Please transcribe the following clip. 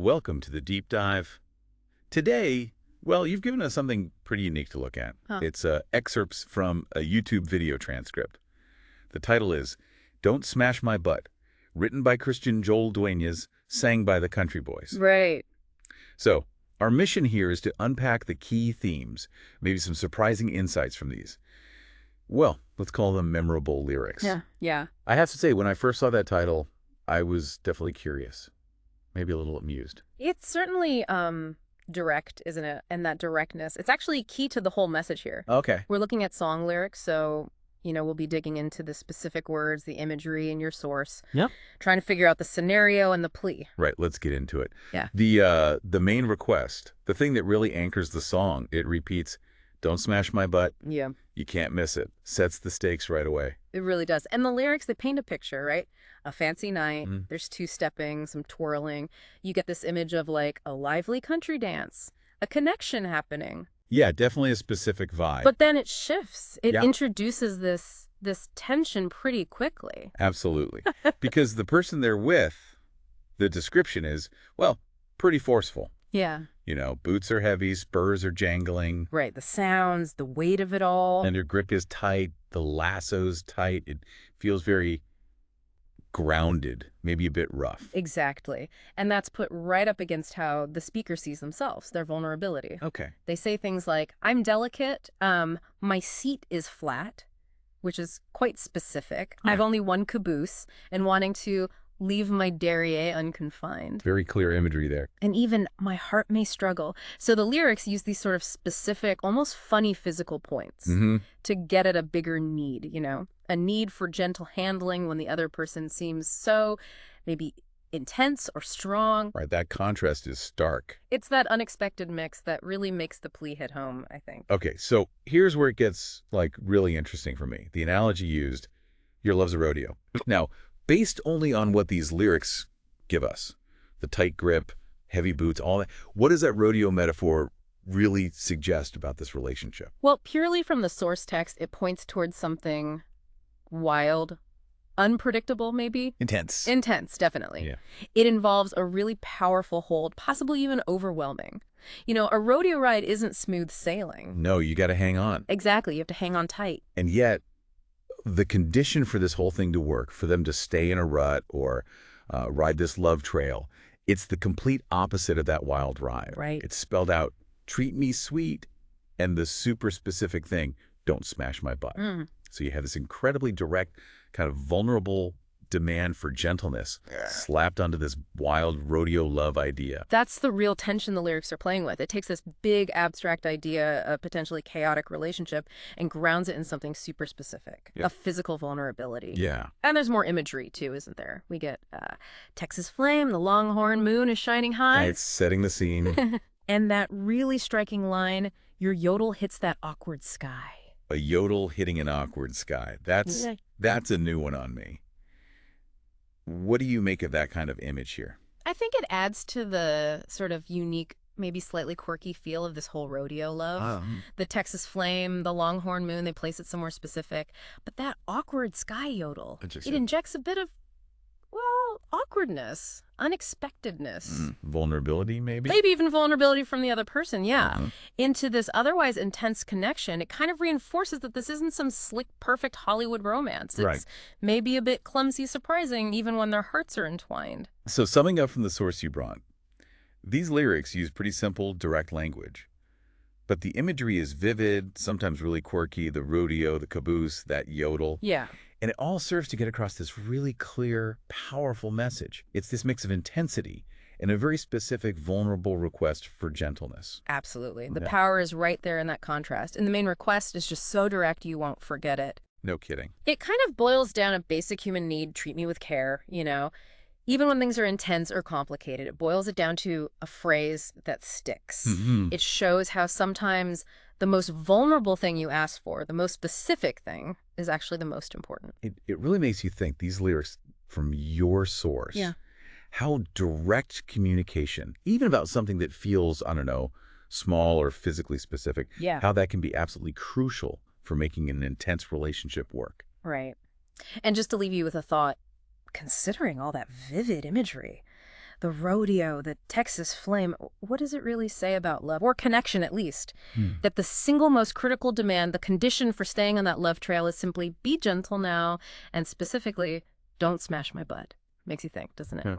Welcome to the deep dive. Today, well, you've given us something pretty unique to look at. Huh. It's excerpts from a YouTube video transcript. The title is Don't Smash My Butt, written by Christian Joel Dueñas, sang by the Country Boys. Right. So, our mission here is to unpack the key themes, maybe some surprising insights from these. Well, let's call them memorable lyrics. Yeah. I have to say, when I first saw that title, I was definitely curious, maybe a little amused. It's certainly direct, isn't it? And that directness. It's actually key to the whole message here. Okay. We're looking at song lyrics, so, we'll be digging into the specific words, the imagery, and your source. Yep. Trying to figure out the scenario and the plea. Right, let's get into it. Yeah. The main request, the thing that really anchors the song, it repeats, "Don't smash my butt, Yeah. you can't miss it." Sets the stakes right away. It really does. And the lyrics, they paint a picture, right? A fancy night, Mhm. there's two-stepping, some twirling. You get this image of like a lively country dance, a connection happening. Yeah, definitely a specific vibe. But then it shifts. It Yeah. introduces this tension pretty quickly. Absolutely. Because the person they're with, the description is, well, pretty forceful. Yeah. Boots are heavy, spurs are jangling, Right. The sounds, the weight of it all. and your grip is tight, the lasso's tight. It feels very grounded, maybe a bit rough. Exactly. And that's put right up against how the speaker sees themselves, their vulnerability. Okay. They say things like, I'm delicate, my seat is flat, which is quite specific. I have only one caboose, and wanting to leave my derriere unconfined. Very clear imagery there. And even my heart may struggle. So the lyrics use these sort of specific, almost funny physical points to get at a bigger need, a need for gentle handling when the other person seems so maybe intense or strong. Right, that contrast is stark. It's that unexpected mix that really makes the plea hit home, I think. Okay, so here's where it gets, really interesting for me. The analogy used, your love's a rodeo. Now, based only on what these lyrics give us, the tight grip, heavy boots, all that, what does that rodeo metaphor really suggest about this relationship? Well, purely from the source text, it points towards something wild, unpredictable maybe. Intense. Intense, definitely. Yeah. It involves a really powerful hold, possibly even overwhelming. A rodeo ride isn't smooth sailing. No, you got to hang on. Exactly, you have to hang on tight. And yet, the condition for this whole thing to work, for them to stay in a rut or ride this love trail, it's the complete opposite of that wild ride. Right. It's spelled out, treat me sweet, and the super specific thing, don't smash my butt. So you have this incredibly direct, kind of vulnerable demand for gentleness slapped onto this wild rodeo love idea. That's the real tension the lyrics are playing with. It takes this big abstract idea, a potentially chaotic relationship, and grounds it in something super specific, Yeah. a physical vulnerability. Yeah. And there's more imagery, too, isn't there? We get Texas flame, the longhorn moon is shining high. It's setting the scene. And that really striking line, your yodel hits that awkward sky. A yodel hitting an awkward sky. That's a new one on me. What do you make of that kind of image here? I think it adds to the sort of unique, maybe slightly quirky feel of this whole rodeo love. The Texas flame, the longhorn moon, they place it somewhere specific. But that awkward sky yodel, it injects a bit of, awkwardness, unexpectedness. Vulnerability, maybe? Maybe even vulnerability from the other person, yeah. Into this otherwise intense connection. It kind of reinforces that this isn't some slick, perfect Hollywood romance. It's maybe a bit clumsy, surprising, even when their hearts are entwined. So summing up from the source you brought, these lyrics use pretty simple, direct language. But the imagery is vivid, sometimes really quirky, the rodeo, the caboose, that yodel. Yeah. And it all serves to get across this really clear, powerful message. It's this mix of intensity and a very specific, vulnerable request for gentleness. Absolutely. The power is right there in that contrast. And the main request is just so direct you won't forget it. No kidding. It kind of boils down a basic human need, treat me with care, Even when things are intense or complicated, it boils it down to a phrase that sticks. It shows how sometimes the most vulnerable thing you ask for, the most specific thing, is actually the most important. It really makes you think, these lyrics from your source. Yeah. How direct communication, even about something that feels, I don't know, small or physically specific, how that can be absolutely crucial for making an intense relationship work. Right. And just to leave you with a thought, considering all that vivid imagery, The rodeo, the Texas flame, what does it really say about love, or connection at least? That the single most critical demand, the condition for staying on that love trail is simply be gentle now, and specifically, don't smash my butt. Makes you think, doesn't it? Yeah.